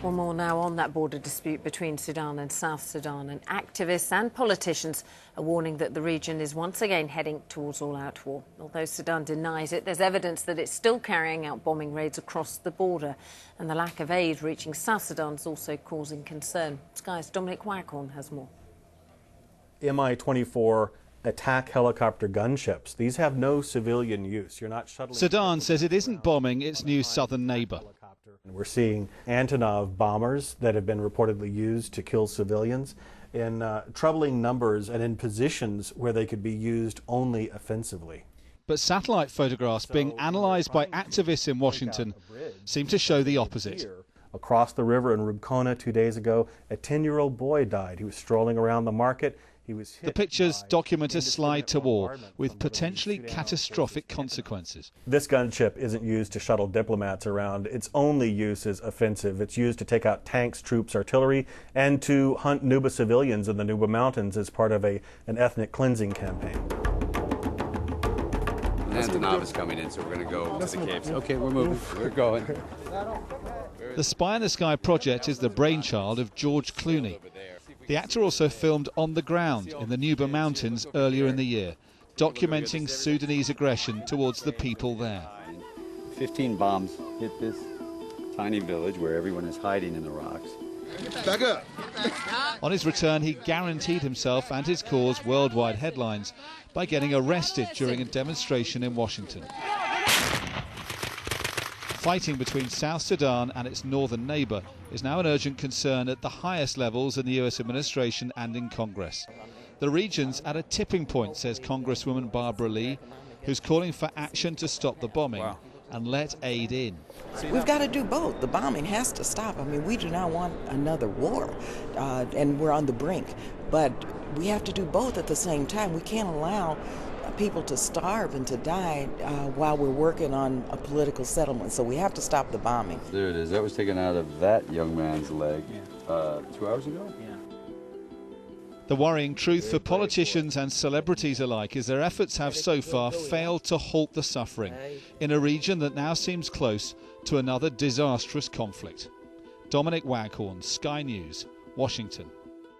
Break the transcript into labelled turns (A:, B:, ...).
A: Well, more now on that border dispute between Sudan and South Sudan, and activists and politicians are warning that the region is once again heading towards all-out war. Although Sudan denies it, there's evidence that it's still carrying out bombing raids across the border, and the lack of aid reaching South Sudan is also causing concern. Sky's Dominic Waghorn has more.
B: Mi-24 attack helicopter gunships. These have no civilian use. You're not shuttling.
C: Sudan says it isn't bombing its new southern neighbour.
B: We're seeing Antonov bombers that have been reportedly used to kill civilians in troubling numbers and in positions where they could be used only offensively.
C: But satellite photographs being analysed by activists in Washington seem to show the opposite.
B: Across the river in Rubicona 2 days ago, a 10-year-old boy died. He was strolling around the market.
C: The pictures document a slide to war with potentially catastrophic consequences.
B: This gunship isn't used to shuttle diplomats around. Its only use is offensive. It's used to take out tanks, troops, artillery, and to hunt Nuba civilians in the Nuba Mountains as part of an ethnic cleansing campaign.
D: Antonov is coming in, so we're going to go to the caves. Okay, we're moving. We're going.
C: The Spy in the Sky project is the brainchild of George Clooney. The actor also filmed on the ground in the Nuba Mountains earlier in the year, documenting Sudanese aggression towards the people there.
D: 15 bombs hit this tiny village where everyone is hiding in the rocks.
E: Back up.
C: On his return, he guaranteed himself and his cause worldwide headlines by getting arrested during a demonstration in Washington. Fighting between South Sudan and its northern neighbour is now an urgent concern at the highest levels in the US administration and in Congress. The region's at a tipping point, says Congresswoman Lee, who's calling for action to stop the bombing and let aid in.
F: We've got to do both. The bombing has to stop. I mean, we do not want another war, and we're on the brink. But we have to do both at the same time. We can't allow people to starve and to die while we're working on a political settlement. So we have to stop the bombing.
D: There it is. That was taken out of that young man's leg 2 hours ago.
C: The worrying truth for politicians and celebrities alike is their efforts have so far failed to halt the suffering in a region that now seems close to another disastrous conflict. Dominic Waghorn, Sky News, Washington.